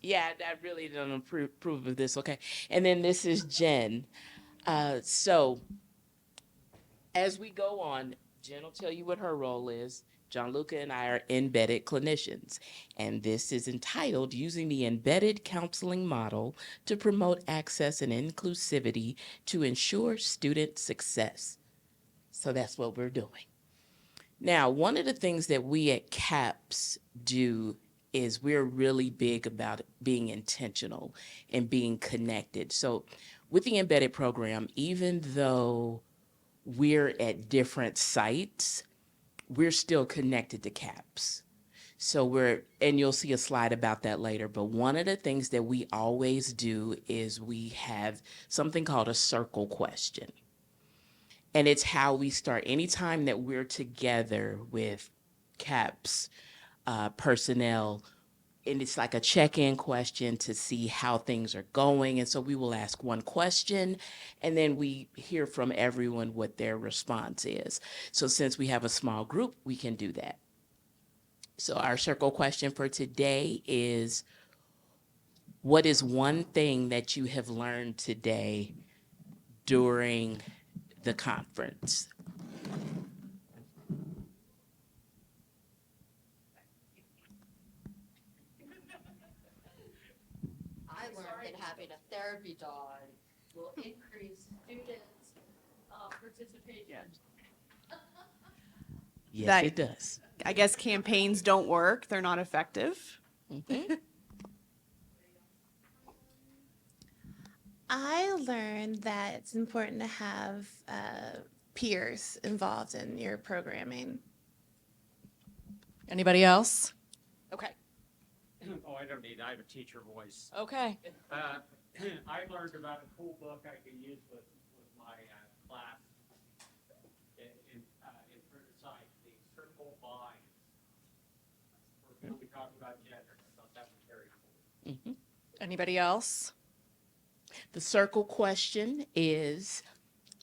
Yeah, I really don't approve of this. Okay. And then this is Jen. So as we go on, Jen will tell you what her role is. John Luca and I are embedded clinicians, and this is entitled Using the Embedded Counseling Model to Promote Access and Inclusivity to Ensure Student Success. So that's what we're doing. Now, one of the things that we at CAPS do is we're really big about being intentional and being connected. So, with the embedded program, even though we're at different sites, we're still connected to CAPS. So and you'll see a slide about that later, but one of the things that we always do is we have something called a circle question. And it's how we start anytime that we're together with CAPS personnel, and it's like a check-in question to see how things are going. And so we will ask one question, and then we hear from everyone what their response is. So since we have a small group, we can do that. So our circle question for today is, what is one thing that you have learned today during the conference? I learned that having a therapy dog will increase students' participation. Yes, That- it does. I guess campaigns don't work. They're not effective. I learned that it's important to have peers involved in your programming. Anybody else? Okay. Oh, I don't need, I have a teacher voice. Okay. I learned about a cool book I can use with my class in further science, the circle binds. We talked about gender. I thought that was very cool. Anybody else? The circle question is,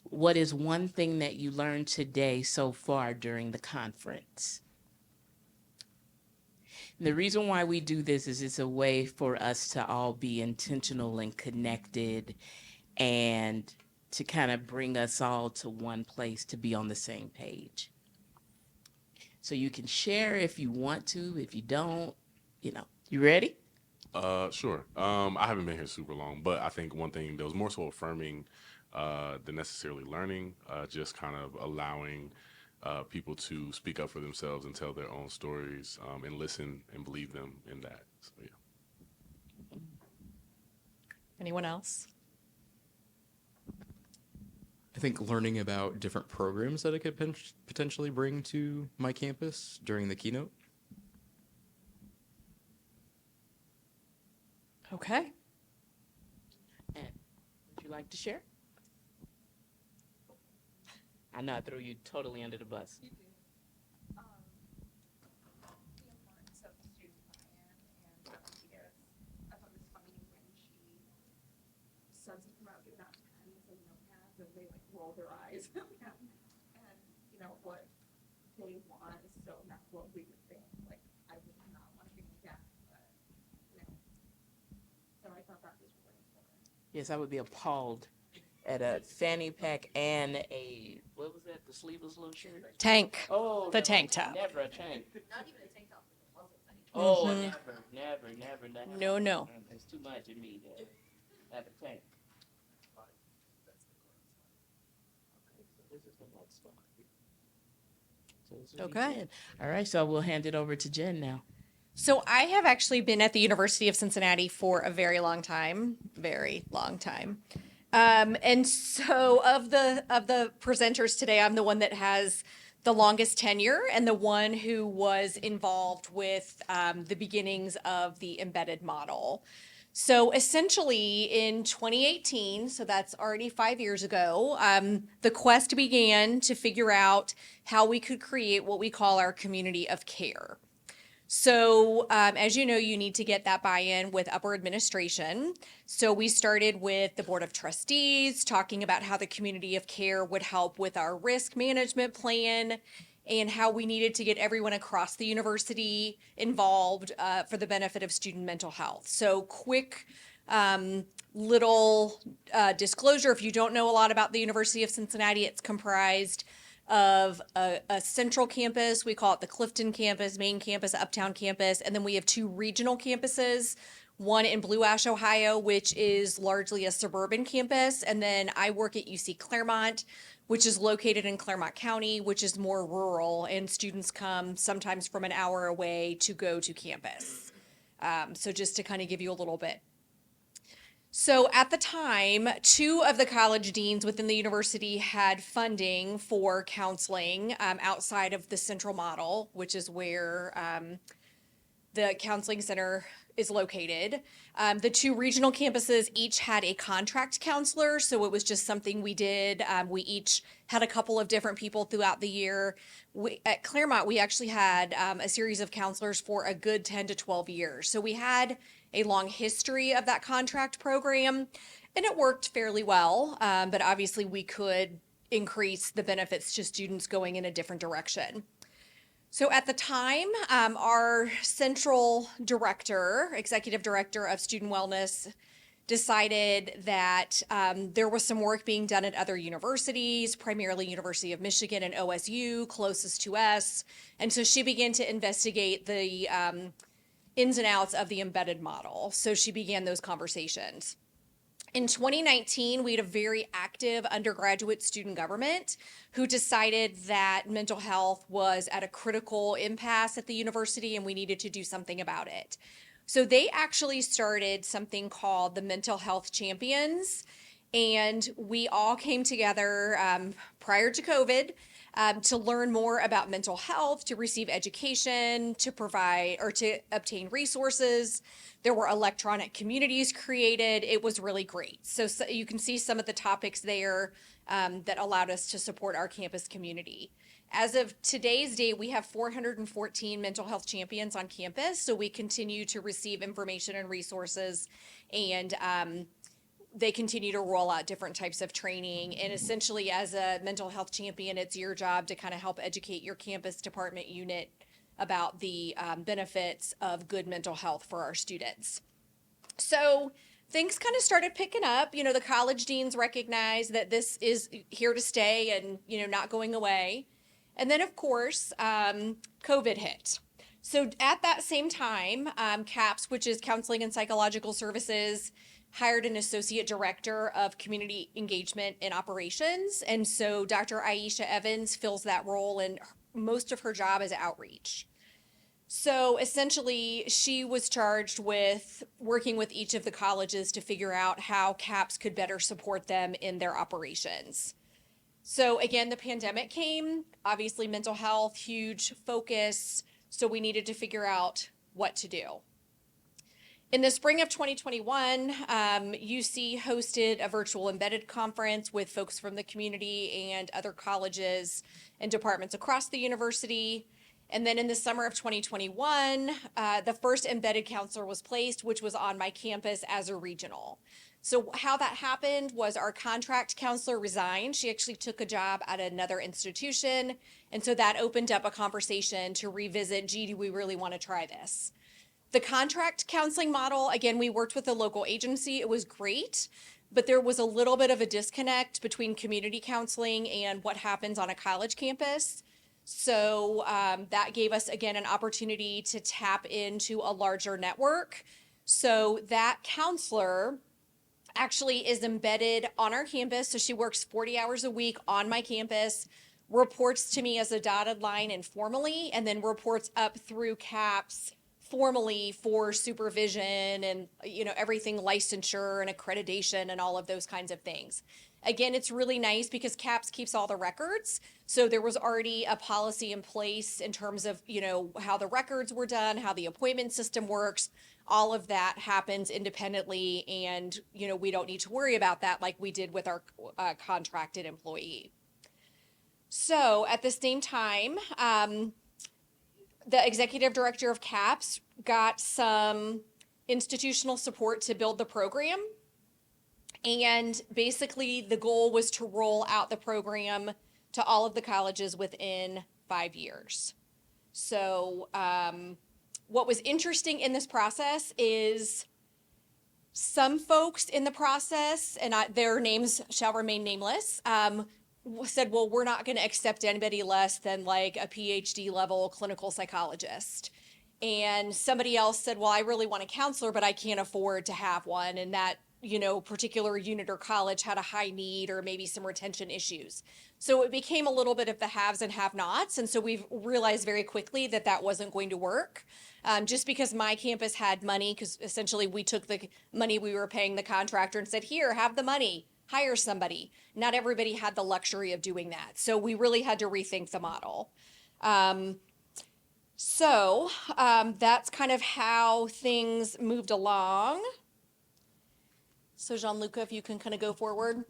what is one thing that you learned today so far during the conference? And the reason why we do this is it's a way for us to all be intentional and connected, and to kind of bring us all to one place to be on the same page. So you can share if you want to, if you don't, you ready? Sure. I haven't been here super long, but I think one thing that was more so affirming than necessarily learning, just kind of allowing people to speak up for themselves and tell their own stories, and listen and believe them in that. So, yeah. Anyone else? I think learning about different programs that I could potentially bring to my campus during the keynote. Okay. And would you like to share? I know I threw you totally under the bus. The importance of student buy-in and volunteers. I thought it was funny when she said something about giving out pens and notepads, and they like roll their eyes and what they want is so not what we would think. Like, I would not want to be like that, but so I thought that was really important. Yes, I would be appalled at a fanny pack and what was that, the sleeveless little shirt? Tank. Oh, The no, tank top. Never a tank. Not even a tank top with a muscle tank. Oh, Mhm. never. No, no. It's too much in me to have a tank. Okay, so this is the next one. So this will be Okay. Jen. All right, so we'll hand it over to Jen now. So I have actually been at the University of Cincinnati for a very long time. And so of the presenters today, I'm the one that has the longest tenure and the one who was involved with the beginnings of the embedded model. So essentially in 2018, so that's already 5 years ago, the quest began to figure out how we could create what we call our community of care. So, as you know, you need to get that buy-in with upper administration. So we started with the Board of Trustees, talking about how the community of care would help with our risk management plan. and how we needed to get everyone across the university involved for the benefit of student mental health. So quick little disclosure, if you don't know a lot about the University of Cincinnati, it's comprised of a central campus, we call it the Clifton campus, main campus, uptown campus, and then we have 2 regional campuses, one in Blue Ash, Ohio, which is largely a suburban campus, and then I work at UC Clermont, which is located in Clermont County, which is more rural, and students come sometimes from an hour away to go to campus. So just to kind of give you a little bit. So at the time, 2 of the college deans within the university had funding for counseling outside of the central model, which is where the counseling center is located. The 2 regional campuses each had a contract counselor, so it was just something we did. We each had a couple of different people throughout the year. At Claremont, we actually had a series of counselors for a good 10 to 12 years. So we had a long history of that contract program, and it worked fairly well, but obviously we could increase the benefits to students going in a different direction. So at the time, our central director, executive director of student wellness, decided that there was some work being done at other universities, primarily University of Michigan and OSU, closest to us. And so she began to investigate the ins and outs of the embedded model. So she began those conversations. In 2019, we had a very active undergraduate student government who decided that mental health was at a critical impasse at the university and we needed to do something about it. So they actually started something called the Mental Health Champions, and we all came together prior to COVID to learn more about mental health, to receive education, to provide or to obtain resources. There were electronic communities created. It was really great. So you can see some of the topics there that allowed us to support our campus community. As of today's date, we have 414 mental health champions on campus. So we continue to receive information and resources, and they continue to roll out different types of training. And essentially, as a mental health champion, it's your job to kind of help educate your campus department unit about the benefits of good mental health for our students. So things kind of started picking up. You know, the college deans recognized that this is here to stay and, you know, not going away. And then, of course, COVID hit. So at that same time, CAPS, which is Counseling and Psychological Services, hired an associate director of community engagement and operations. And so Dr. Aisha Evans fills that role, and most of her job is outreach. So essentially, she was charged with working with each of the colleges to figure out how CAPS could better support them in their operations. So again, the pandemic came, obviously mental health, huge focus. So we needed to figure out what to do. In the spring of 2021, UC hosted a virtual embedded conference with folks from the community and other colleges and departments across the university. And then in the summer of 2021, the first embedded counselor was placed, which was on my campus as a regional. So how that happened was our contract counselor resigned. She actually took a job at another institution. And so that opened up a conversation to revisit, gee, do we really want to try this? The contract counseling model, again, we worked with a local agency. It was great, but there was a little bit of a disconnect between community counseling and what happens on a college campus. So that gave us, again, an opportunity to tap into a larger network. So that counselor actually is embedded on our campus. So she works 40 hours a week on my campus, reports to me as a dotted line informally, and then reports up through CAPS formally for supervision and, you know, everything licensure and accreditation and all of those kinds of things. Again, it's really nice because CAPS keeps all the records. So there was already a policy in place in terms of, you know, how the records were done, how the appointment system works. All of that happens independently, and, you know, we don't need to worry about that like we did with our contracted employee. So at the same time, the executive director of CAPS got some institutional support to build the program. And basically the goal was to roll out the program to all of the colleges within 5 years. So what was interesting in this process is some folks in the process, and their names shall remain nameless, said, well, we're not going to accept anybody less than like a PhD level clinical psychologist. And somebody else said, well, I really want a counselor, but I can't afford to have one. And that, particular unit or college had a high need or maybe some retention issues. So it became a little bit of the haves and have-nots. And so we've realized very quickly that that wasn't going to work. Just because my campus had money, because essentially we took the money we were paying the contractor and said, here, have the money, hire somebody. Not everybody had the luxury of doing that. So we really had to rethink the model. So that's kind of how things moved along. So Gianluca, if you can kind of go forward.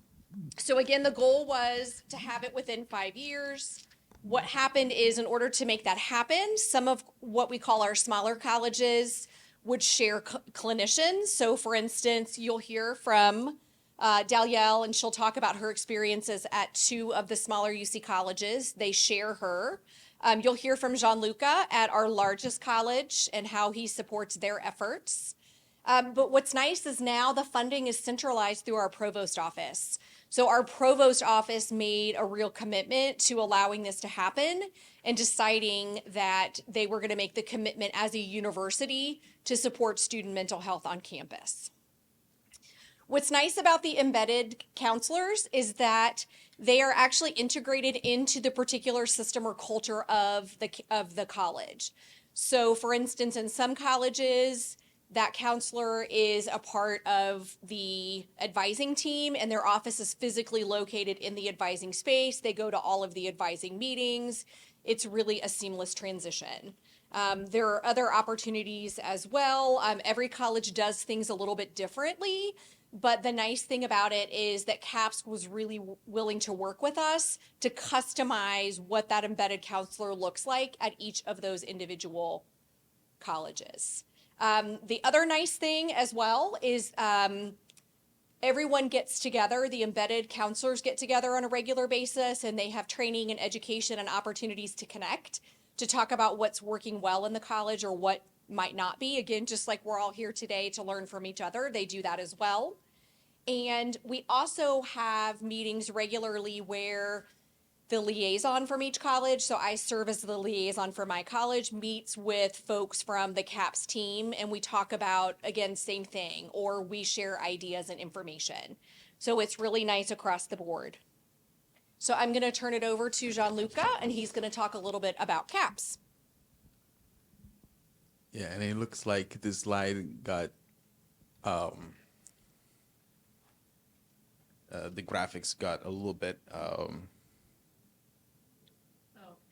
So again, the goal was to have it within 5 years. What happened is, in order to make that happen, some of what we call our smaller colleges would share clinicians. So for instance, you'll hear from Dalielle, and she'll talk about her experiences at 2 of the smaller UC colleges. They share her. You'll hear from Gianluca at our largest college and how he supports their efforts. But what's nice is now the funding is centralized through our provost office. So our provost office made a real commitment to allowing this to happen and deciding that they were going to make the commitment as a university to support student mental health on campus. What's nice about the embedded counselors is that they are actually integrated into the particular system or culture of the college. So for instance, in some colleges, that counselor is a part of the advising team and their office is physically located in the advising space. They go to all of the advising meetings. It's really a seamless transition. There are other opportunities as well. Every college does things a little bit differently, but the nice thing about it is that CAPS was really willing to work with us to customize what that embedded counselor looks like at each of those individual colleges. The other nice thing as well is everyone gets together, the embedded counselors get together on a regular basis, and they have training and education and opportunities to connect, to talk about what's working well in the college or what might not be. Again, just like we're all here today to learn from each other, they do that as well. And we also have meetings regularly where the liaison from each college, so I serve as the liaison for my college, meets with folks from the CAPS team, and we talk about, again, same thing, or we share ideas and information. So it's really nice across the board. So I'm going to turn it over to Gianluca, and he's going to talk a little bit about CAPS. Yeah, and it looks like this slide got the graphics got a little bit I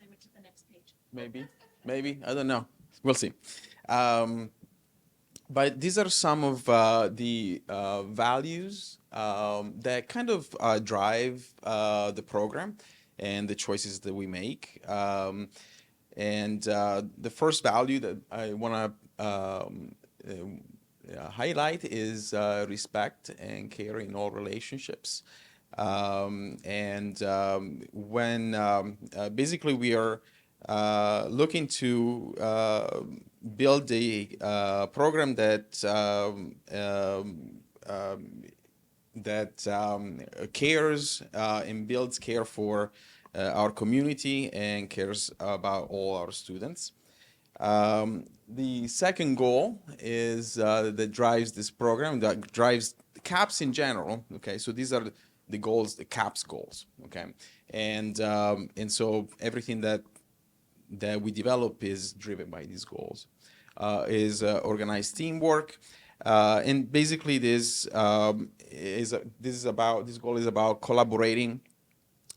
went to the next page. maybe I don't know. We'll see. But these are some of the values that kind of drive the program and the choices that we make. And the first value that I want to highlight is respect and care in all relationships. When basically we are looking to build a program that cares and builds care for our community and cares about all our students. The second goal is that drives this program, that drives CAPS in general. Okay, so these are the goals, the CAPS goals. Okay, and so everything that we develop is driven by these goals. Is organized teamwork, and basically this goal is about collaborating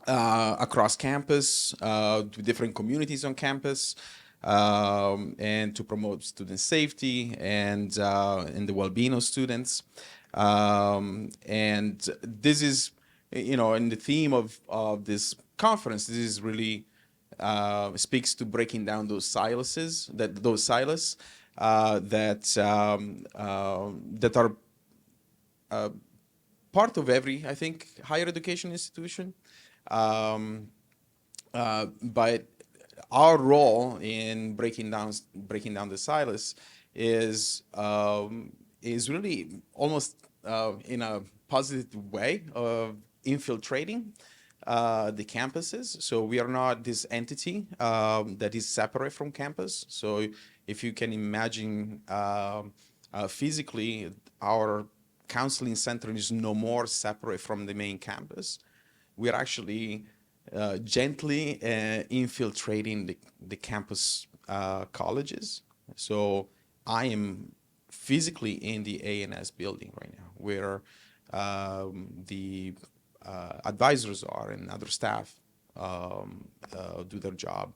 across campus to different communities on campus. And to promote student safety and the well-being of students. And this is, in the theme of this conference, this is really speaks to breaking down those silos that are part of every, I think, higher education institution. But our role in breaking down the silos is really almost in a positive way of infiltrating the campuses. So we are not this entity that is separate from campus. So if you can imagine physically, our counseling center is no more separate from the main campus. We are actually gently infiltrating the campus colleges. So I am physically in the A&S building right now, where the advisors are and other staff do their job.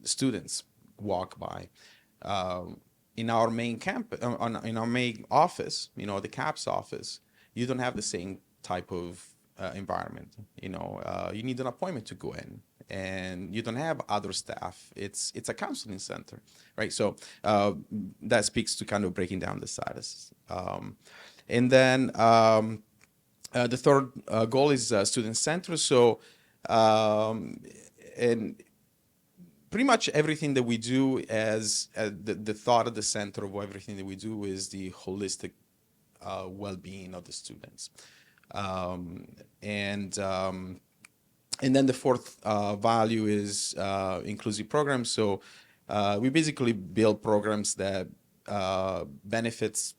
Students walk by. In our main in our main office, the CAPS office, you don't have the same type of environment. You need an appointment to go in, and you don't have other staff. It's a counseling center, right? So that speaks to kind of breaking down the silos. And then the third goal is student centered. So and pretty much everything that we do as the thought at the center of everything that we do is the holistic well-being of the students. And then the fourth value is inclusive programs. So we basically build programs that benefits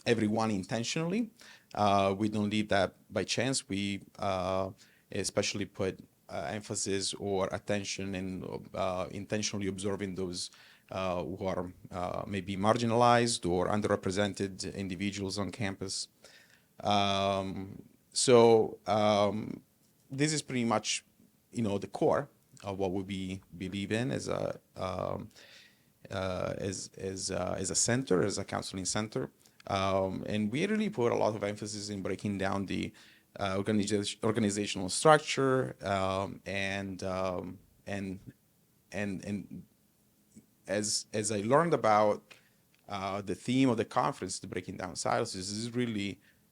everyone intentionally. We don't leave that by chance. We especially put emphasis or attention in intentionally observing those who are maybe marginalized or underrepresented individuals on campus. This is pretty much, the core of what we believe in as a center, as a counseling center, and we really put a lot of emphasis in breaking down the organizational structure, and as I learned about the theme of the conference, the breaking down silos,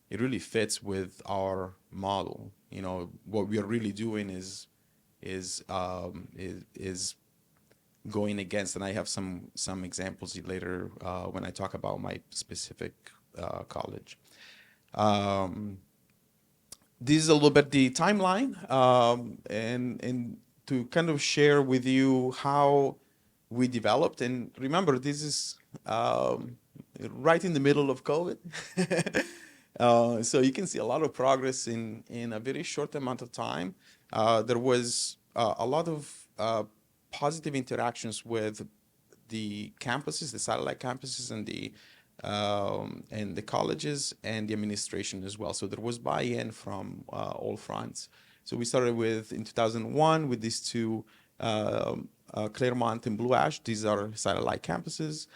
it really fits with our model. What we are really doing is going against, and I have some examples later when I talk about my specific college. This is a little bit the timeline, and to kind of share with you how we developed. And remember, this is right in the middle of COVID. So you can see a lot of progress in a very short amount of time. There was a lot of positive interactions with the campuses, the satellite campuses, and the colleges and the administration as well. So there was buy-in from all fronts. So we started in 2001 with these two, Clermont and Blue Ash. These are satellite campuses.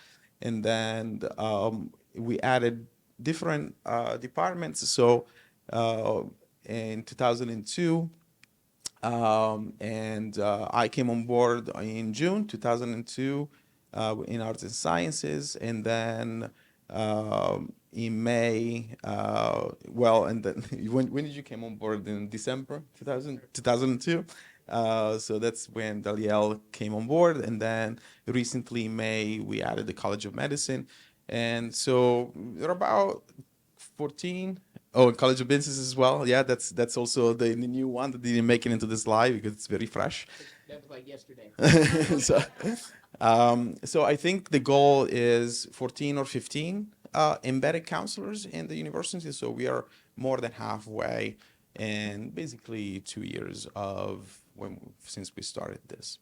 And then we added different departments. So in 2002, I came on board in June 2002 in arts and sciences, and then in May, and then when did you come on board? In December 2002. So that's when Daliel came on board, and then recently in May we added the College of Medicine, and so there are about 14. Oh, and College of Business as well. Yeah, that's also the new one that didn't make it into this slide because it's very fresh. That was like yesterday. So I think the goal is 14 or 15 embedded counselors in the university. So we are more than halfway, and basically 2 years since we started this.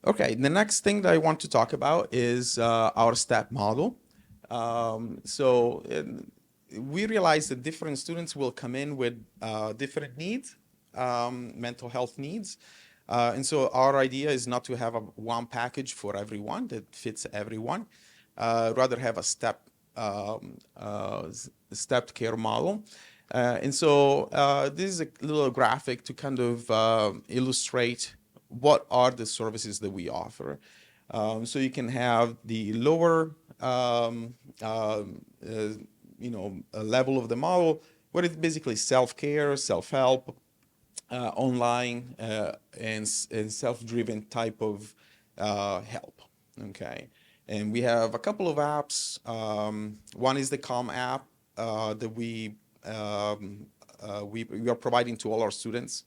Okay, the next thing that I want to talk about is our STEP model. We realize that different students will come in with different needs, mental health needs. And so our idea is not to have one package for everyone that fits everyone, rather have a stepped care model. And so this is a little graphic to kind of illustrate what are the services that we offer. So you can have the lower level of the model, where it's basically self-care, self-help, online and self-driven type of help. Okay, and we have a couple of apps. One is the Calm app that we are providing to all our students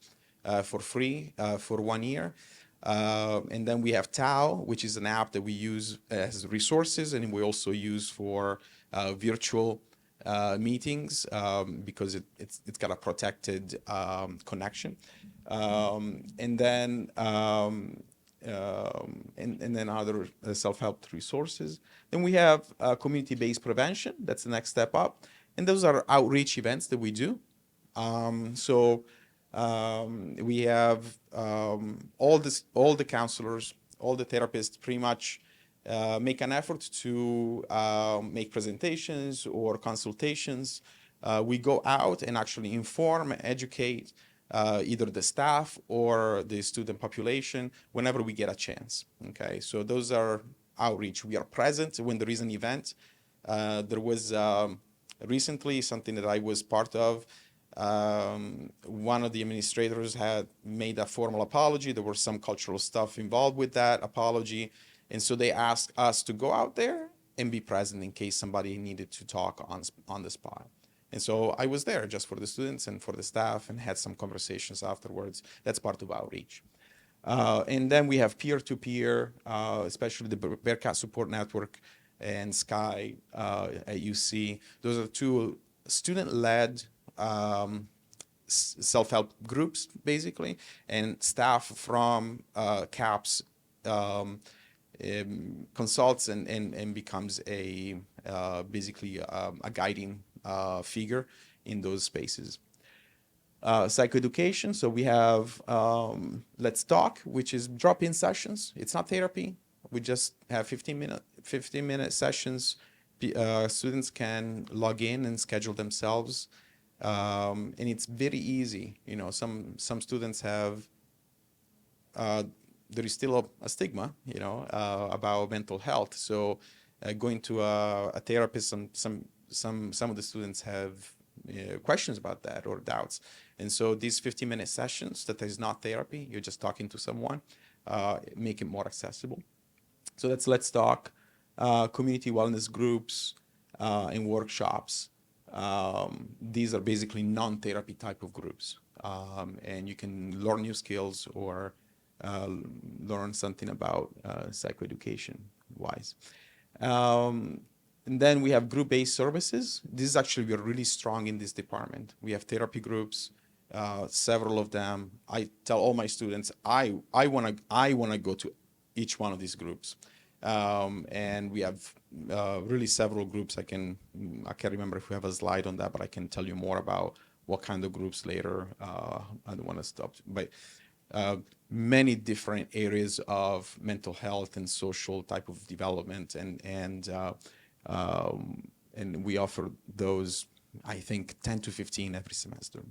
for free for 1 year. And then we have Tao, which is an app that we use as resources, and we also use for virtual meetings because it's got a protected connection. And then other self-help resources. Then we have community-based prevention. That's the next step up. And those are outreach events that we do. We have all the counselors, all the therapists pretty much make an effort to make presentations or consultations. We go out and actually inform, educate either the staff or the student population whenever we get a chance. Okay, so those are outreach. We are present when there is an event. There was recently something that I was part of. One of the administrators had made a formal apology. There was some cultural stuff involved with that apology. And so they asked us to go out there and be present in case somebody needed to talk on the spot. And so I was there just for the students and for the staff and had some conversations afterwards. That's part of outreach. And then we have peer-to-peer, especially the Bearcat Support Network and Sky at UC. Those are two student-led self-help groups, basically, and staff from CAPS consults and becomes basically a guiding figure in those spaces. Psychoeducation, so we have Let's Talk, which is drop-in sessions. It's not therapy. We just have 15-minute sessions. Students can log in and schedule themselves. And it's very easy. You know, some students have, there is still a stigma, you know, about mental health. So going to a therapist, some of the students have questions about that or doubts. And so these 15-minute sessions that is not therapy, you're just talking to someone, make it more accessible. So that's Let's Talk, community wellness groups, and workshops. These are basically non-therapy type of groups. And you can learn new skills or learn something about psychoeducation wise. And then we have group-based services. This is actually, we're really strong in this department. We have therapy groups, several of them. I tell all my students, I wanna go to each one of these groups. And we have really several groups. I can't remember if we have a slide on that, but I can tell you more about what kind of groups later. I don't want to stop, but many different areas of mental health and social type of development, and we offer those, I think, 10 to 15 every semester.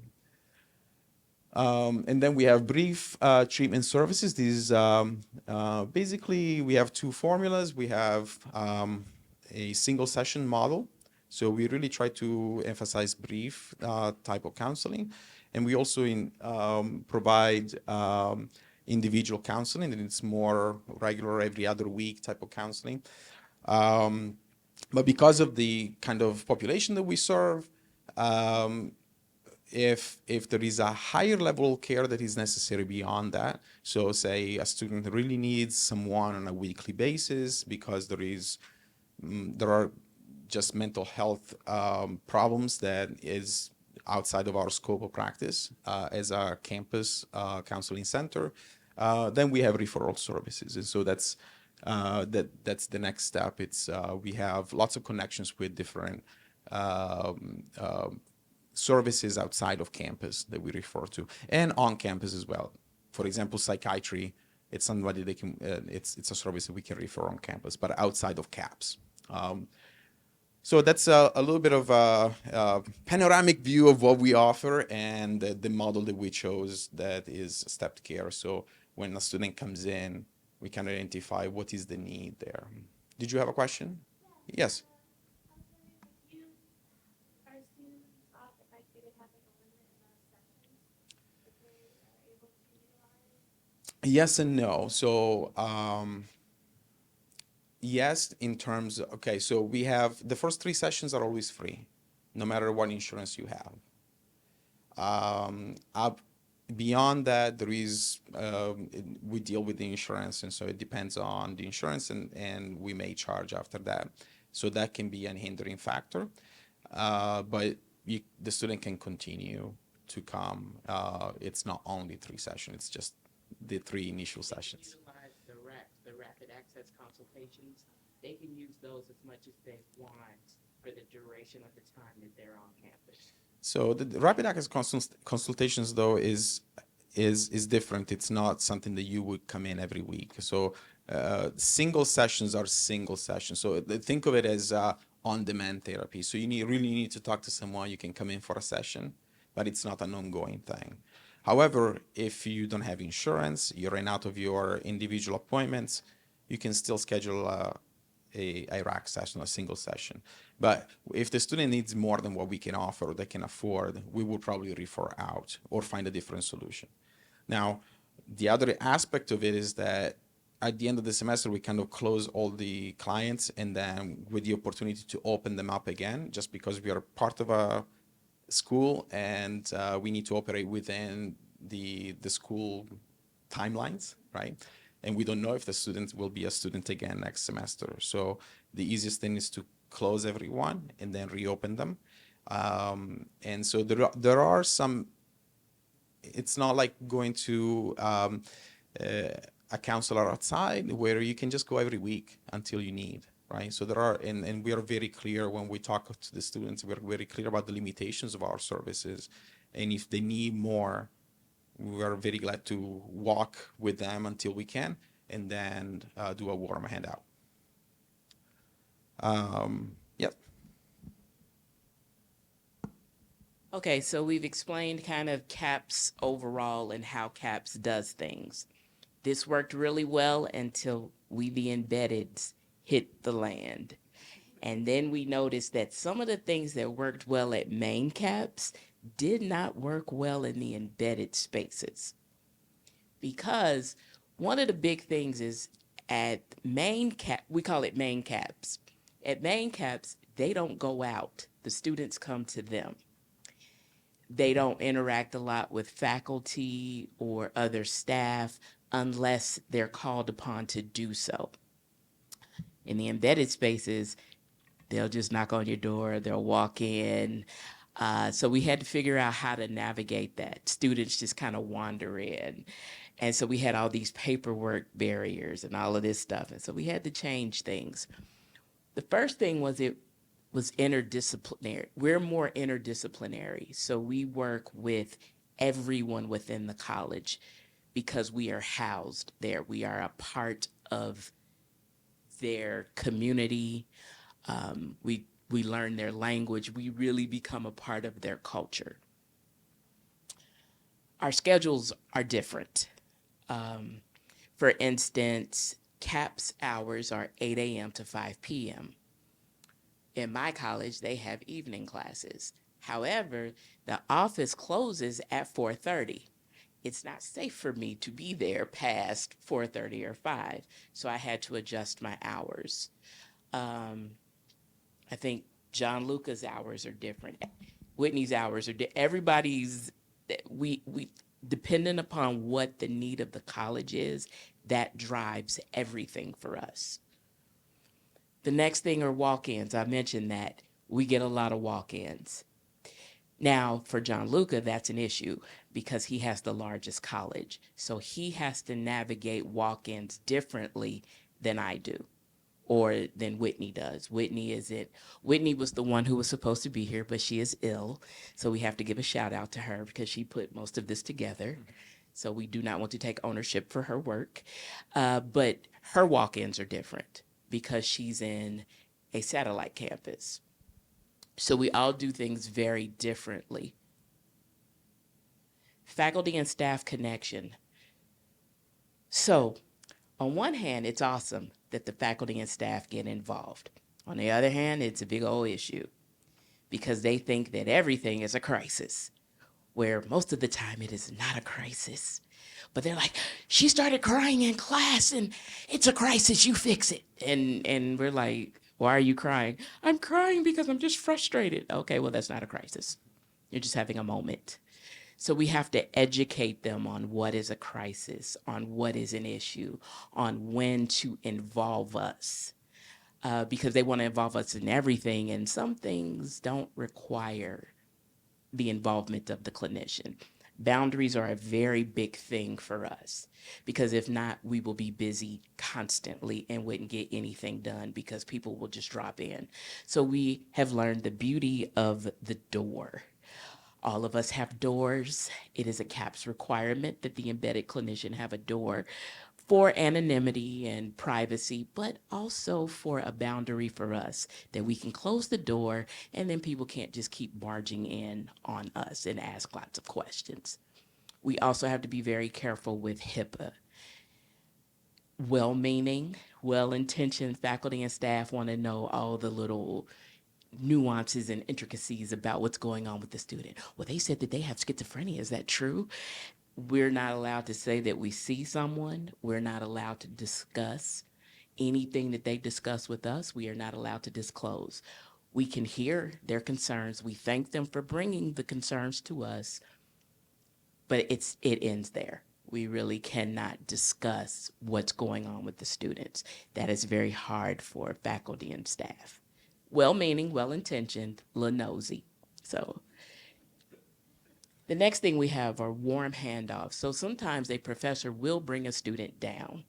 And then we have brief treatment services. These basically, we have two formulas. We have a single session model. So we really try to emphasize brief type of counseling. And we also provide individual counseling, and it's more regular every other week type of counseling. But because of the kind of population that we serve, if there is a higher level of care that is necessary beyond that, so say a student really needs someone on a weekly basis because there are just mental health problems that is outside of our scope of practice as a campus counseling center, then we have referral services. And so that's the next step. It's we have lots of connections with different services outside of campus that we refer to, and on campus as well. For example, psychiatry, it's somebody they can, it's a service that we can refer on campus, but outside of CAPS. So that's a little bit of a panoramic view of what we offer and the model that we chose, that is stepped care. So when a student comes in, we can identify what is the need there. Did you have a question? Yes. Yes and no. So, yes, in terms of, okay, so we have the first 3 sessions are always free, no matter what insurance you have. Up beyond that, there is we deal with the insurance, and so it depends on the insurance, and we may charge after that. So that can be an hindering factor, but the student can continue to come. It's not only 3 sessions; it's just the 3 initial sessions. Utilize the RACs, the rapid access consultations. They can use those as much as they want for the duration of the time that they're on campus. So the rapid access consultations, though, is different. It's not something that you would come in every week. So single sessions are single sessions. So think of it as on-demand therapy. So you really need to talk to someone. You can come in for a session, but it's not an ongoing thing. However, if you don't have insurance, you ran out of your individual appointments, you can still schedule a rack session, a single session. But if the student needs more than what we can offer or they can afford, we will probably refer out or find a different solution. Now, the other aspect of it is that at the end of the semester, we kind of close all the clients, and then with the opportunity to open them up again, just because we are part of a school and we need to operate within the school timelines, right? And we don't know if the student will be a student again next semester. So the easiest thing is to close everyone and then reopen them. And so there are some, it's not like going to a counselor outside where you can just go every week until you need, right? So there are, and we are very clear when we talk to the students, we're very clear about the limitations of our services. And if they need more, we are very glad to walk with them until we can, and then do a warm handout. Yep. Okay, so we've explained kind of CAPS overall and how CAPS does things. This worked really well until the embeddeds hit the land. And then we noticed that some of the things that worked well at main CAPS did not work well in the embedded spaces. Because one of the big things is at main CAP, we call it main CAPS. At main CAPS, they don't go out. The students come to them. They don't interact a lot with faculty or other staff unless they're called upon to do so. In the embedded spaces, they'll just knock on your door, they'll walk in. So we had to figure out how to navigate that. Students just kind of wander in. And so we had all these paperwork barriers and all of this stuff. And so we had to change things. The first thing was it was interdisciplinary. We're more interdisciplinary. So we work with everyone within the college because we are housed there. We are a part of their community. We learn their language. We really become a part of their culture. Our schedules are different. For instance, CAPS hours are 8 a.m. to 5 p.m. In my college, they have evening classes. However, the office closes at 4:30. It's not safe for me to be there past 4:30 or 5, so I had to adjust my hours. I think John Luca's hours are different. Whitney's hours are everybody's. We dependent upon what the need of the college is, that drives everything for us. The next thing are walk-ins. I mentioned that we get a lot of walk-ins. Now, for John Luca, that's an issue because he has the largest college. So he has to navigate walk-ins differently than I do or than Whitney does. Whitney was the one who was supposed to be here, but she is ill. So we have to give a shout out to her because she put most of this together. So we do not want to take ownership for her work. But her walk-ins are different because she's in a satellite campus. So we all do things very differently. Faculty and staff connection. So on one hand, it's awesome that the faculty and staff get involved. On the other hand, it's a big old issue because they think that everything is a crisis, where most of the time it is not a crisis. But they're like, she started crying in class and it's a crisis, you fix it. And we're like, why are you crying? I'm crying because I'm just frustrated. Okay, well, that's not a crisis. You're just having a moment. So we have to educate them on what is a crisis, on what is an issue, on when to involve us, because they want to involve us in everything, and some things don't require the involvement of the clinician. Boundaries are a very big thing for us because if not, we will be busy constantly and wouldn't get anything done because people will just drop in. So we have learned the beauty of the door. All of us have doors. It is a CAPS requirement that the embedded clinician have a door for anonymity and privacy, but also for a boundary for us that we can close the door and then people can't just keep barging in on us and ask lots of questions. We also have to be very careful with HIPAA. Well-meaning, well-intentioned faculty and staff want to know all the little nuances and intricacies about what's going on with the student. Well, they said that they have schizophrenia. Is that true? We're not allowed to say that we see someone. We're not allowed to discuss anything that they discuss with us. We are not allowed to disclose. We can hear their concerns. We thank them for bringing the concerns to us, but it ends there. We really cannot discuss what's going on with the students. That is very hard for faculty and staff. Well-meaning, well-intentioned, little nosy. So the next thing we have are warm handoffs. So sometimes a professor will bring a student down.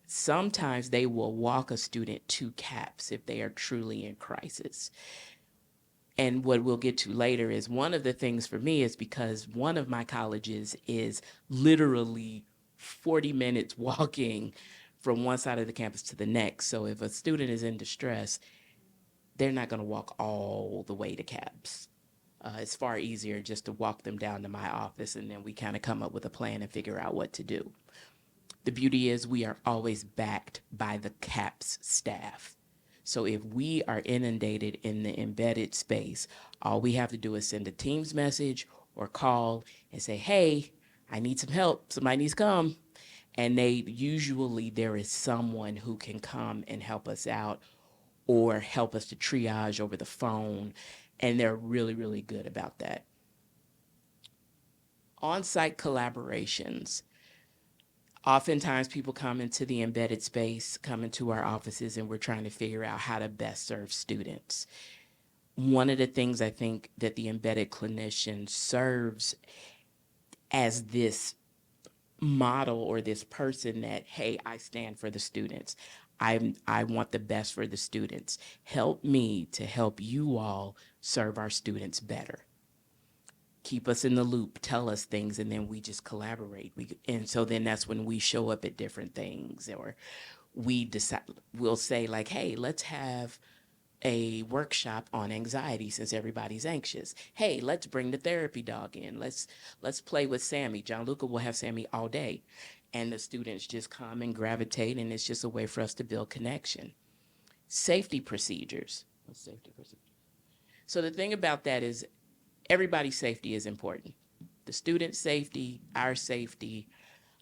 Sometimes they will walk a student to CAPS if they are truly in crisis. And what we'll get to later is one of the things for me is because one of my colleges is literally 40 minutes walking from one side of the campus to the next. So if a student is in distress, they're not going to walk all the way to CAPS. It's far easier just to walk them down to my office and then we kind of come up with a plan and figure out what to do. The beauty is we are always backed by the CAPS staff. So if we are inundated in the embedded space, all we have to do is send a Teams message or call and say, hey, I need some help. Somebody needs to come. And there is someone who can come and help us out or help us to triage over the phone. And they're really, really good about that. On-site collaborations. Oftentimes people come into the embedded space, come into our offices, and we're trying to figure out how to best serve students. One of the things I think that the embedded clinician serves as this model or this person that, hey, I stand for the students. I want the best for the students. Help me to help you all serve our students better. Keep us in the loop, tell us things, and then we just collaborate. And so then that's when we show up at different things, or we'll say like, hey, let's have a workshop on anxiety since everybody's anxious. Hey, let's bring the therapy dog in. Let's play with Sammy. John Luca will have Sammy all day. And the students just come and gravitate, and it's just a way for us to build connection. Safety procedures. What's safety procedures? So the thing about that is everybody's safety is important. The student safety, our safety.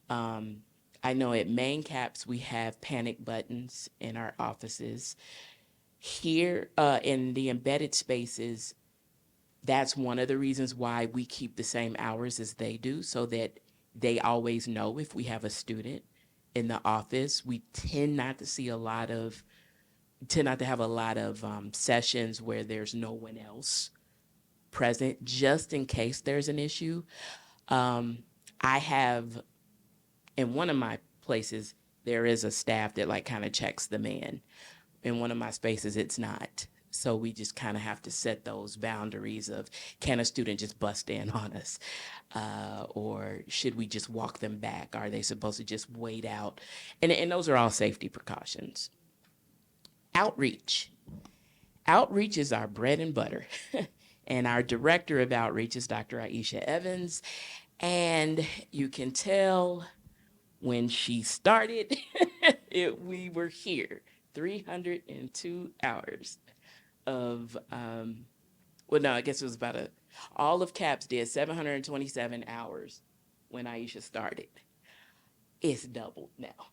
I know at main CAPS we have panic buttons in our offices. Here in the embedded spaces, that's one of the reasons why we keep the same hours as they do, so that they always know if we have a student in the office. We tend not to have a lot of sessions where there's no one else present, just in case there's an issue. I have, in one of my places, there is a staff that like kind of checks them in. In one of my spaces, it's not. So we just kind of have to set those boundaries of, can a student just bust in on us? Or should we just walk them back? Are they supposed to just wait out? And those are all safety precautions. Outreach. Outreach is our bread and butter. And our director of outreach is Dr. Aisha Evans. And you can tell when she started, we were here. 302 hours of, well, no, I guess it was all of CAPS did 727 hours when Aisha started. It's doubled now.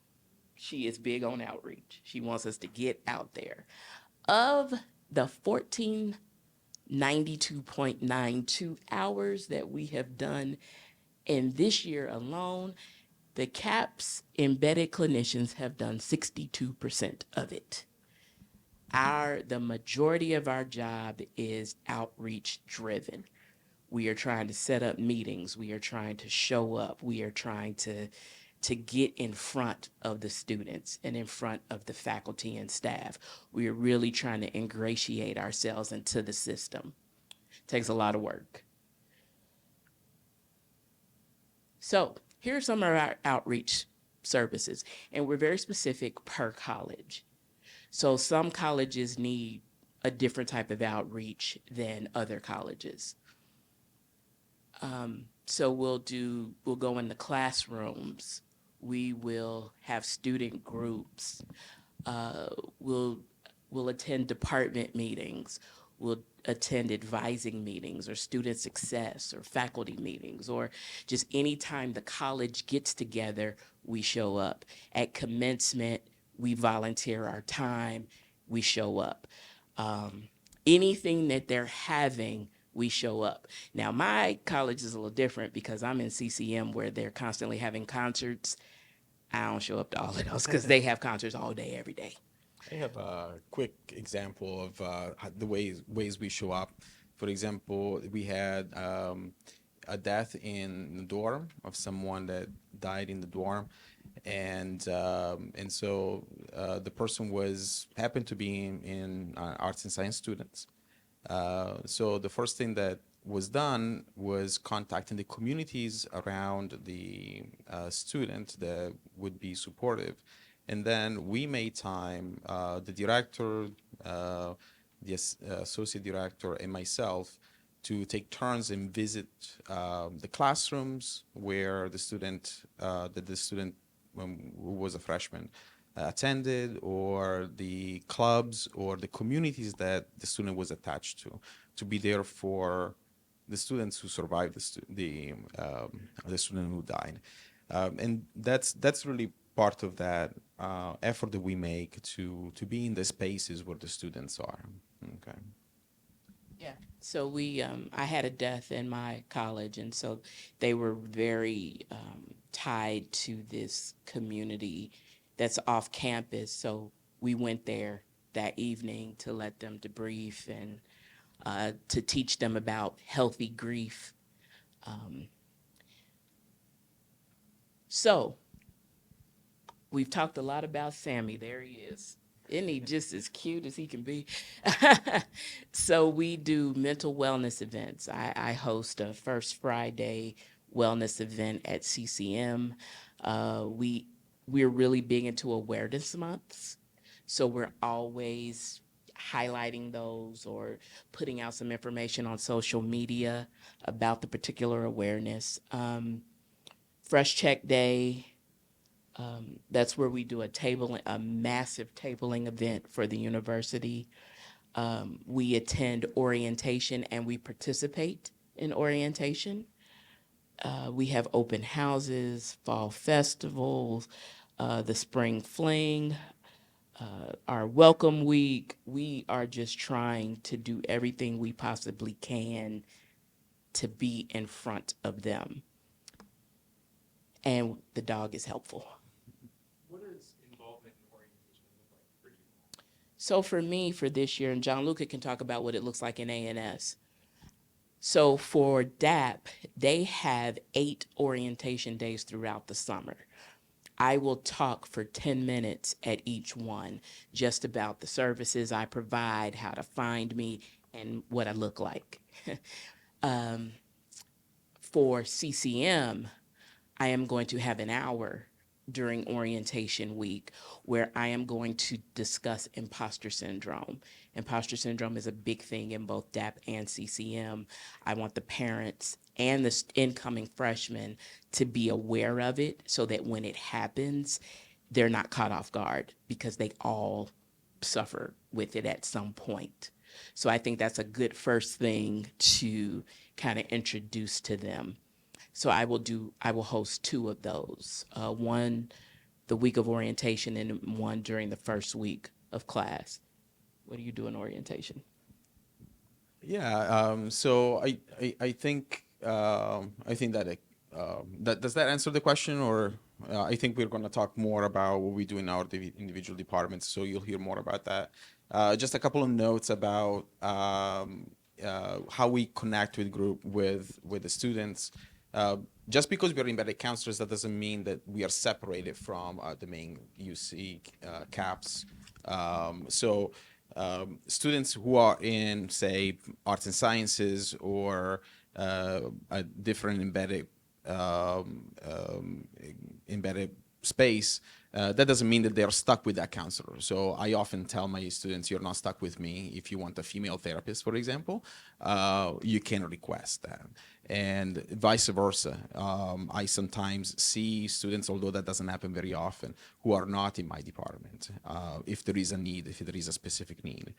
She is big on outreach. She wants us to get out there. Of the 1492.92 hours that we have done in this year alone, the CAPS embedded clinicians have done 62% of it. The majority of our job is outreach driven. We are trying to set up meetings. We are trying to show up. We are trying to get in front of the students and in front of the faculty and staff. We are really trying to ingratiate ourselves into the system. It takes a lot of work. So here are some of our outreach services, and we're very specific per college. So some colleges need a different type of outreach than other colleges. So we'll go in the classrooms. We will have student groups. We'll attend department meetings. We'll attend advising meetings or student success or faculty meetings, or just anytime the college gets together, we show up. At commencement, we volunteer our time, we show up. Anything that they're having, we show up. Now, my college is a little different because I'm in CCM where they're constantly having concerts. I don't show up to all of those because they have concerts all day, every day. I have a quick example of the ways we show up. For example, we had a death in the dorm of someone that died in the dorm, and so the person happened to be in arts and science students. So the first thing that was done was contacting the communities around the student that would be supportive. And then we made time, the director, the associate director, and myself, to take turns and visit the classrooms where the student, who was a freshman, attended, or the clubs or the communities that the student was attached to be there for the students who survived, the student who died. And that's really part of that effort that we make to be in the spaces where the students are. Okay. Yeah. So I had a death in my college, and so they were very tied to this community that's off campus. So we went there that evening to let them debrief and to teach them about healthy grief. So we've talked a lot about Sammy. There he is. Isn't he just as cute as he can be? So we do mental wellness events. I host a First Friday wellness event at CCM. We're really big into awareness months. So we're always highlighting those or putting out some information on social media about the particular awareness. Fresh Check Day. That's where we do a massive tabling event for the university. We attend orientation and we participate in orientation. We have open houses, fall festivals, the spring fling, our welcome week. We are just trying to do everything we possibly can to be in front of them. And the dog is helpful. What does involvement in orientation look like for you? So for me, for this year, and John Luca can talk about what it looks like in A&S. So for DAP, they have 8 orientation days throughout the summer. I will talk for 10 minutes at each one, just about the services I provide, how to find me, and what I look like. For CCM, I am going to have an hour during orientation week where I am going to discuss imposter syndrome. Imposter syndrome is a big thing in both DAP and CCM. I want the parents and the incoming freshmen to be aware of it so that when it happens, they're not caught off guard because they all suffer with it at some point. So I think that's a good first thing to kind of introduce to them. So I will host 2 of those. One the week of orientation and one during the first week of class. What do you do in orientation? Yeah, so I think that that does that answer the question, or I think we're going to talk more about what we do in our individual departments. So you'll hear more about that. Just a couple of notes about how we connect with the students. Just because we're embedded counselors, that doesn't mean that we are separated from the main UC CAPS. Students who are in, say, arts and sciences or a different embedded space, that doesn't mean that they're stuck with that counselor. So I often tell my students, you're not stuck with me. If you want a female therapist, for example, you can request that. And vice versa. I sometimes see students, although that doesn't happen very often, who are not in my department. If there is a need, if there is a specific need.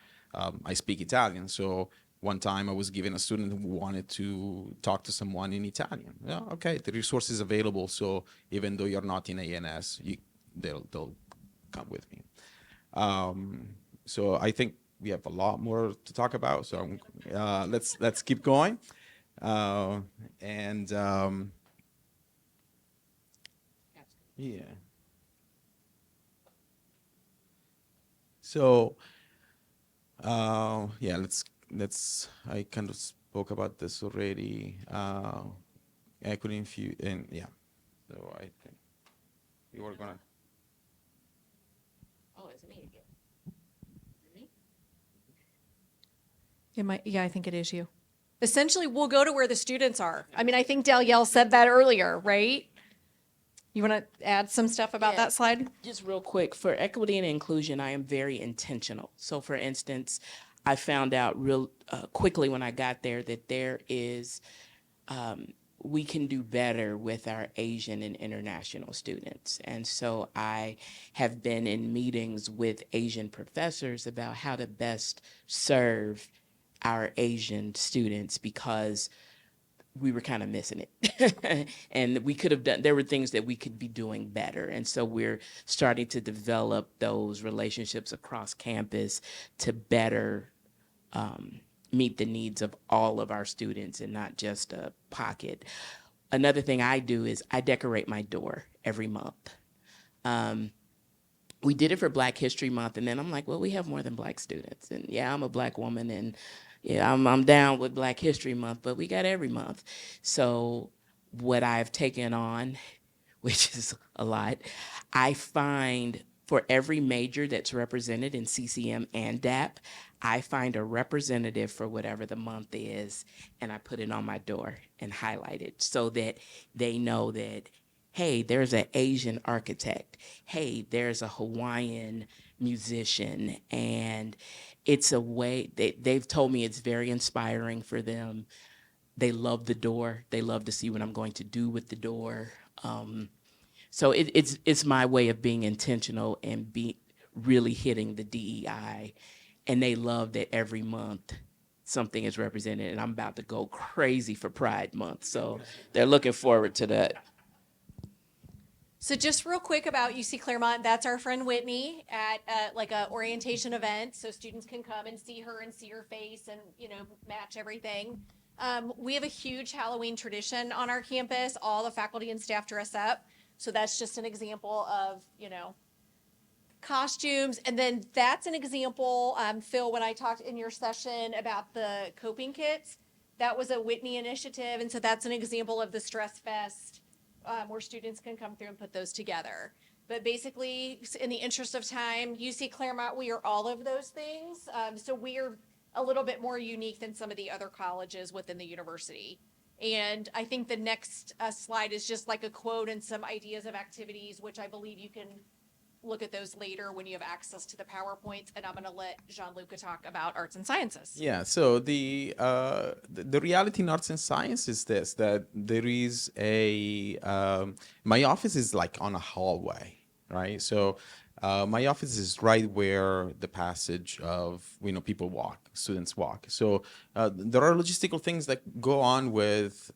I speak Italian, so one time I was given a student who wanted to talk to someone in Italian. Yeah, okay, the resource is available, so even though you're not in ANS, they'll come with me. So I think we have a lot more to talk about, so let's keep going. And yeah. So yeah, let's I kind of spoke about this already. Equity and yeah. So I think you were gonna. Oh, it's me again. Yeah, I think it is you. Essentially, we'll go to where the students are. I mean, I think Danielle said that earlier, right? You want to add some stuff about Yeah. that slide? Just real quick, for equity and inclusion, I am very intentional. So, for instance, I found out real quickly when I got there that there is, we can do better with our Asian and international students. And so I have been in meetings with Asian professors about how to best serve our Asian students because we were kind of missing it. And we could have done, there were things that we could be doing better. And so we're starting to develop those relationships across campus to better meet the needs of all of our students and not just a pocket. Another thing I do is I decorate my door every month. We did it for Black History Month, and then I'm like, well, we have more than Black students. And yeah, I'm a Black woman, and yeah, I'm down with Black History Month, but we got every month. So what I've taken on, which is a lot, I find for every major that's represented in CCM and DAP, I find a representative for whatever the month is, and I put it on my door and highlight it so that they know that, hey, there's an Asian architect. Hey, there's a Hawaiian musician. And it's a way, they've told me it's very inspiring for them. They love the door. They love to see what I'm going to do with the door. So it's my way of being intentional and really hitting the DEI. And they love that every month something is represented. And I'm about to go crazy for Pride Month. So they're looking forward to that. So just real quick about UC Clermont, that's our friend Whitney at like a orientation event, so students can come and see her and see her face and, you know, match everything. We have a huge Halloween tradition on our campus. All the faculty and staff dress up. So that's just an example of, you know, costumes. And then that's an example, Phil, when I talked in your session about the coping kits, that was a Whitney initiative. And so that's an example of the Stress Fest where students can come through and put those together. But basically, in the interest of time, UC Clermont, we are all of those things. So we are a little bit more unique than some of the other colleges within the university. And I think the next slide is just like a quote and some ideas of activities, which I believe you can look at those later when you have access to the PowerPoints. And I'm going to let Jean-Luc talk about arts and sciences. Yeah, so the reality in arts and science is this, that there is my office is like on a hallway, right? So My office is right where the passage of people walk, students walk. So there are logistical things that go on with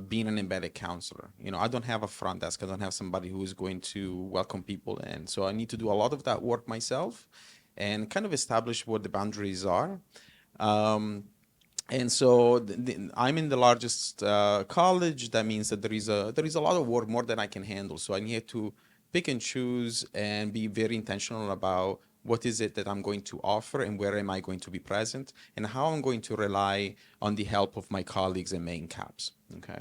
being an embedded counselor. I don't have a front desk. I don't have somebody who is going to welcome people in. So I need to do a lot of that work myself, and kind of establish what the boundaries are. Um, and so I'm in the largest college. That means that there is a lot of work, more than I can handle. So I need to pick and choose and be very intentional about what is it that I'm going to offer and where am I going to be present and how I'm going to rely on the help of my colleagues and main caps. Okay.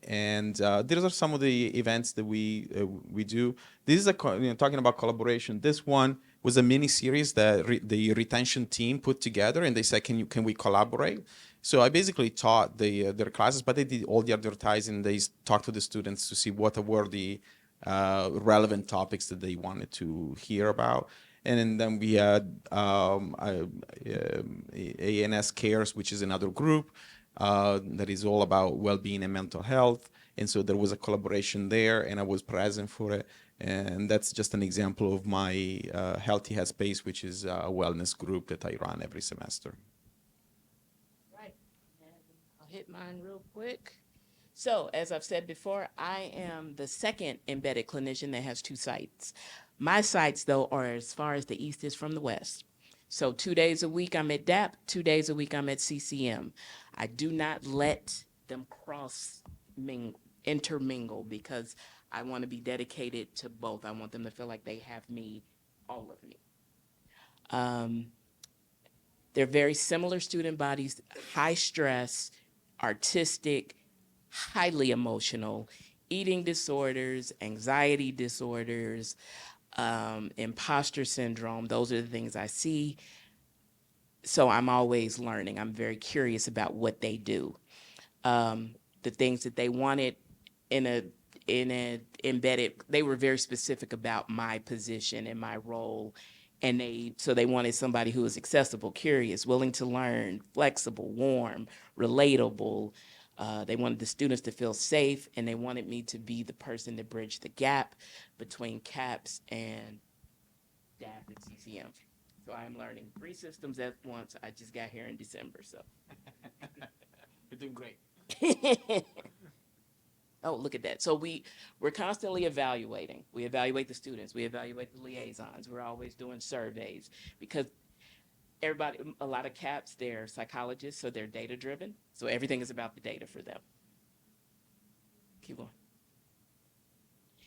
And these are some of the events that we do. This is talking about collaboration. This one was a mini series that the retention team put together, and they said, can we collaborate? So I basically taught their classes, but they did all the advertising. They talked to the students to see what were the relevant topics that they wanted to hear about. And then we had ANS Cares, which is another group that is all about well-being and mental health. And so there was a collaboration there, and I was present for it. And that's just an example of my Healthy Headspace, which is a wellness group that I run every semester. Right. And I'll hit mine real quick. So, as I've said before, I am the second embedded clinician that has 2 sites. My sites, though, are as far as the east is from the west. So 2 days a week I'm at DAP, 2 days a week I'm at CCM. I do not let them intermingle, because I want to be dedicated to both. I want them to feel like they have me, all of me. They're very similar student bodies, high stress, artistic, highly emotional, eating disorders, anxiety disorders, imposter syndrome. Those are the things I see. So I'm always learning. I'm very curious about what they do. The things that they wanted in an embedded, they were very specific about my position and my role. And they wanted somebody who was accessible, curious, willing to learn, flexible, warm, relatable. They wanted the students to feel safe, and they wanted me to be the person to bridge the gap between CAPS and DAP and CCM. So I'm learning 3 systems at once. I just got here in December, so. You're doing great. Oh, look at that. So we're constantly evaluating. We evaluate the students. We evaluate the liaisons. We're always doing surveys, because a lot of CAPS, they're psychologists, so they're data driven. So everything is about the data for them. Keep going.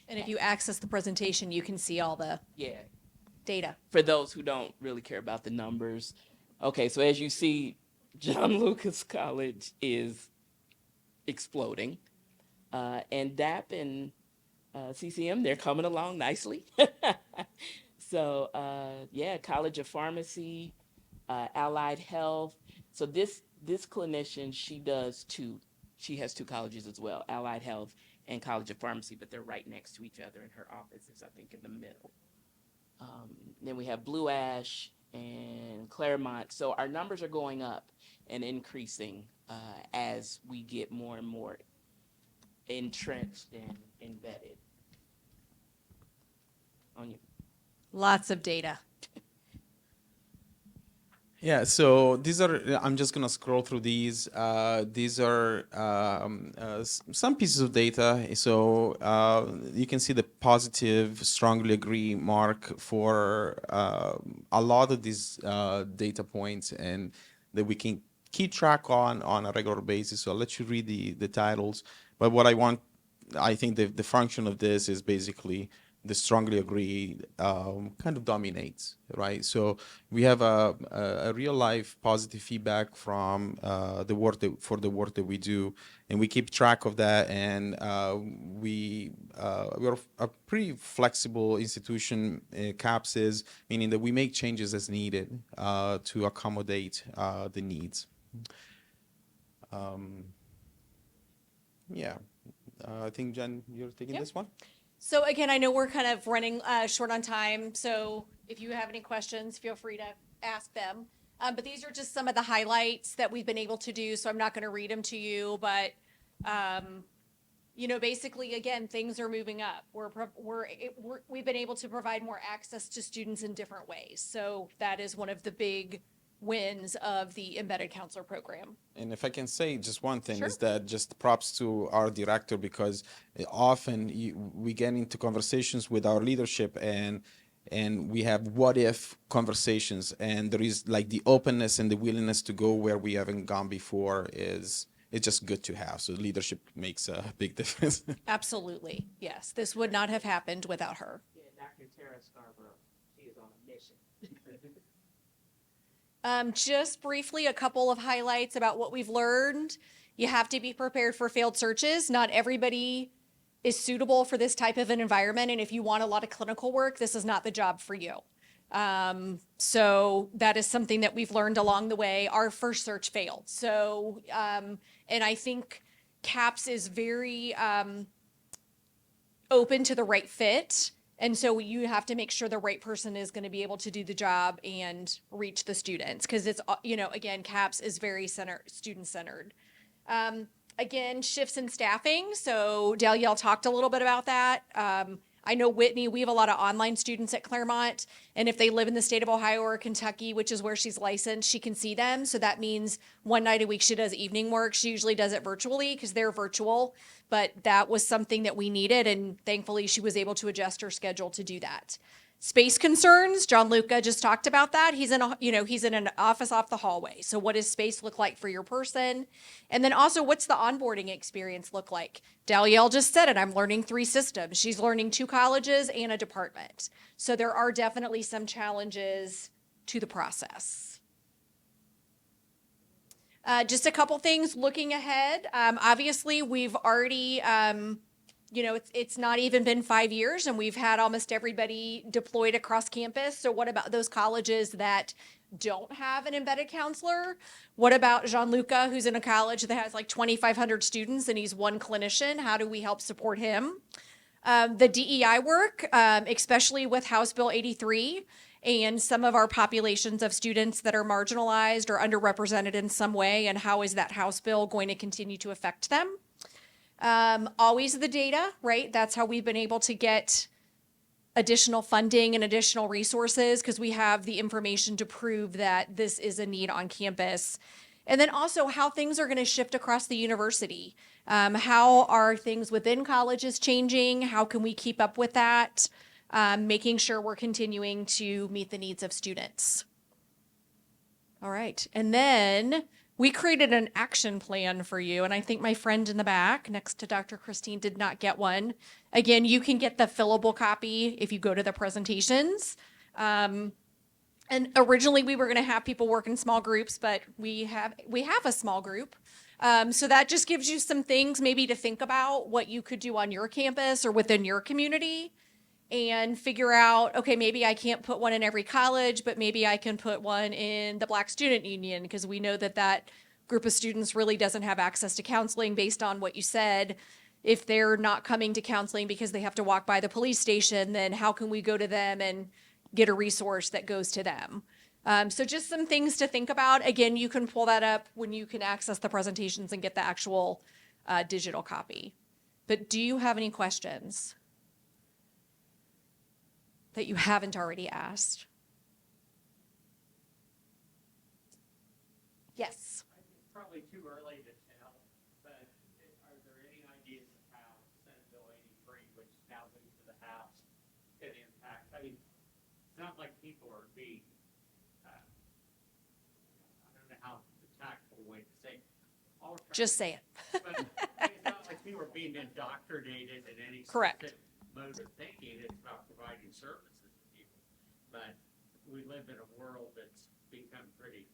And if you access the presentation, you can see all the Yeah. data. For those who don't really care about the numbers. Okay, so as you see, John Lucas College is exploding. And DAP and CCM, they're coming along nicely. So, yeah, College of Pharmacy, Allied Health. So this clinician, she has 2 colleges as well, Allied Health and College of Pharmacy, but they're right next to each other, and her office is, I think, in the middle. Then we have Blue Ash and Clermont. So our numbers are going up and increasing as we get more and more entrenched and embedded. On you. Lots of data. Yeah, so these are, I'm just gonna scroll through these. These are some pieces of data. So you can see the positive, strongly agree mark for a lot of these data points, and that we can keep track on a regular basis. So I'll let you read the titles. But what I think the function of this is basically the strongly agree kind of dominates, right? So we have a real life positive feedback from the work that we do, and we keep track of that. And we're a pretty flexible institution. CAPS is, meaning that we make changes as needed to accommodate the needs. Yeah, I think Jen, you're taking Yep. this one. So again, I know we're kind of running short on time, so if you have any questions, feel free to ask them. But these are just some of the highlights that we've been able to do, so I'm not going to read them to you, but Basically, again, things are moving up. We've been able to provide more access to students in different ways. So that is one of the big wins of the embedded counselor program. And if I can say just one thing, Sure. is that just props to our director, because often we get into conversations with our leadership, and we have what if conversations, and there is like the openness and the willingness to go where we haven't gone before. It's just good to have. So leadership makes a big difference. Absolutely. Yes. This would not have happened without her. Yeah, Dr. Tara Scarborough, she is on a mission. Just briefly, a couple of highlights about what we've learned. You have to be prepared for failed searches. Not everybody is suitable for this type of an environment. And if you want a lot of clinical work, this is not the job for you. So that is something that we've learned along the way. Our first search failed. So, and I think CAPS is very open to the right fit. And so you have to make sure the right person is going to be able to do the job and reach the students, because it's, again, CAPS is very student-centered. Again, shifts in staffing. So Danielle talked a little bit about that. I know Whitney, we have a lot of online students at Clermont, and if they live in the state of Ohio or Kentucky, which is where she's licensed, she can see them. So that means one night a week she does evening work. She usually does it virtually because they're virtual, but that was something that we needed, and thankfully she was able to adjust her schedule to do that. Space concerns, John Luca just talked about that. He's in an office off the hallway. So what does space look like for your person? And then also, what's the onboarding experience look like? Dalielle just said it, I'm learning 3 systems. She's learning 2 colleges and a department. So there are definitely some challenges to the process. Just a couple things looking ahead. Obviously, we've already, it's not even been 5 years, and we've had almost everybody deployed across campus. So what about those colleges that don't have an embedded counselor? What about Gianluca, who's in a college that has like 2,500 students and he's one clinician? How do we help support him? The DEI work, especially with House Bill 83 and some of our populations of students that are marginalized or underrepresented in some way, and how is that House bill going to continue to affect them? Always the data, right? That's how we've been able to get additional funding and additional resources, because we have the information to prove that this is a need on campus. And then also how things are going to shift across the university. How are things within colleges changing? How can we keep up with that? Making sure we're continuing to meet the needs of students. All right. And then we created an action plan for you, and I think my friend in the back next to Dr. Christine did not get one. Again, you can get the fillable copy if you go to the presentations. And originally we were going to have people work in small groups, but we have a small group. So that just gives you some things maybe to think about what you could do on your campus or within your community, and figure out, okay, maybe I can't put one in every college, but maybe I can put one in the Black Student Union, because we know that that group of students really doesn't have access to counseling based on what you said. If they're not coming to counseling because they have to walk by the police station, then how can we go to them and get a resource that goes to them? So just some things to think about. Again, you can pull that up when you can access the presentations and get the actual digital copy. But do you have any questions that you haven't already asked? Yes. It's probably too early to tell, but are there any ideas of how Senate Bill 83, which now moves to the House, could impact? I mean, it's not like people are being, I don't know how the tactful way to say, Just say it. but it's not like people are being indoctrinated in any Correct. specific mode of thinking. It's about providing services to people. But we live in a world that's become pretty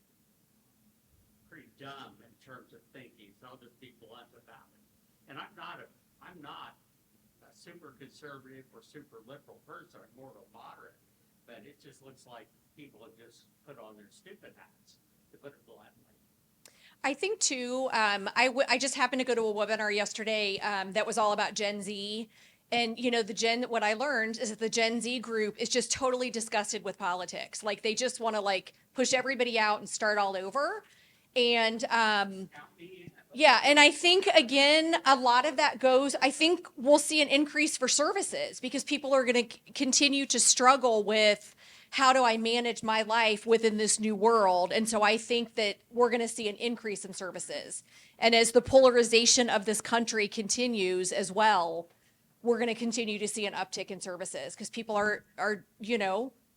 dumb in terms of thinking, so I'll just be blunt about it. And I'm not a super conservative or super liberal person. I'm more of a moderate, but it just looks like people have just put on their stupid hats, to put it bluntly. I think too, I just happened to go to a webinar yesterday that was all about Gen Z. And, what I learned is that the Gen Z group is just totally disgusted with politics. Like, they just want to push everybody out and start all over. And Count me in. Yeah, and I think again, a lot of that goes, I think we'll see an increase for services because people are going to continue to struggle with how do I manage my life within this new world? And so I think that we're going to see an increase in services. And as the polarization of this country continues as well, we're going to continue to see an uptick in services because people are,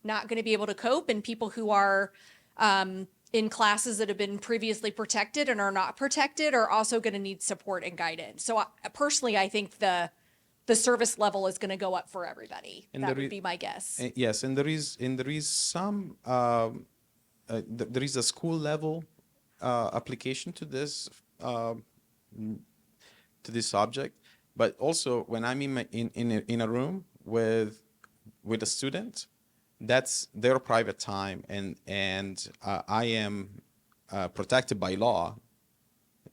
not going to be able to cope, and people who are in classes that have been previously protected and are not protected are also going to need support and guidance. So personally, I think the service level is going to go up for everybody. And That there would is- be my guess. Yes, and there is some there is a school level application to this subject, but also when I'm in a room with a student, that's their private time, and I am protected by law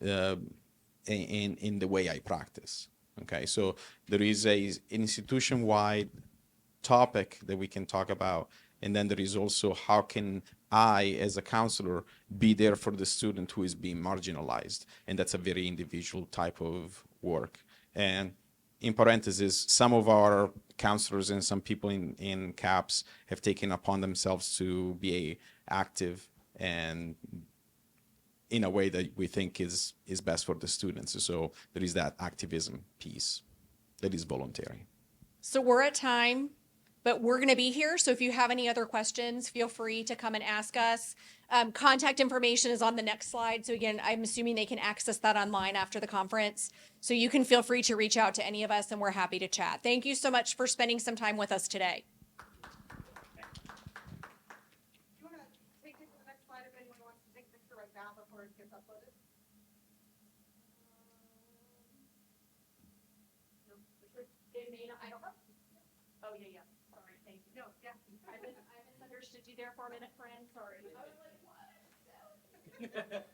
in the way I practice. Okay, so there is a institution-wide topic that we can talk about, and then there is also how can I, as a counselor, be there for the student who is being marginalized, and that's a very individual type of work. And in parentheses, some of our counselors and some people in CAPS have taken upon themselves to be active and in a way that we think is best for the students. So there is that activism piece that is voluntary. So we're at time, but we're going to be here. So if you have any other questions, feel free to come and ask us. Contact information is on the next slide. So again, I'm assuming they can access that online after the conference. So you can feel free to reach out to any of us, and we're happy to chat. Thank you so much for spending some time with us today. Do you want to take it to the next slide if anyone wants to take a picture right now before it gets uploaded? No, It may not, I don't know. Oh, yeah. Sorry, thank you. no, yeah. I misunderstood you there for a minute, friend. Sorry. I was like, what?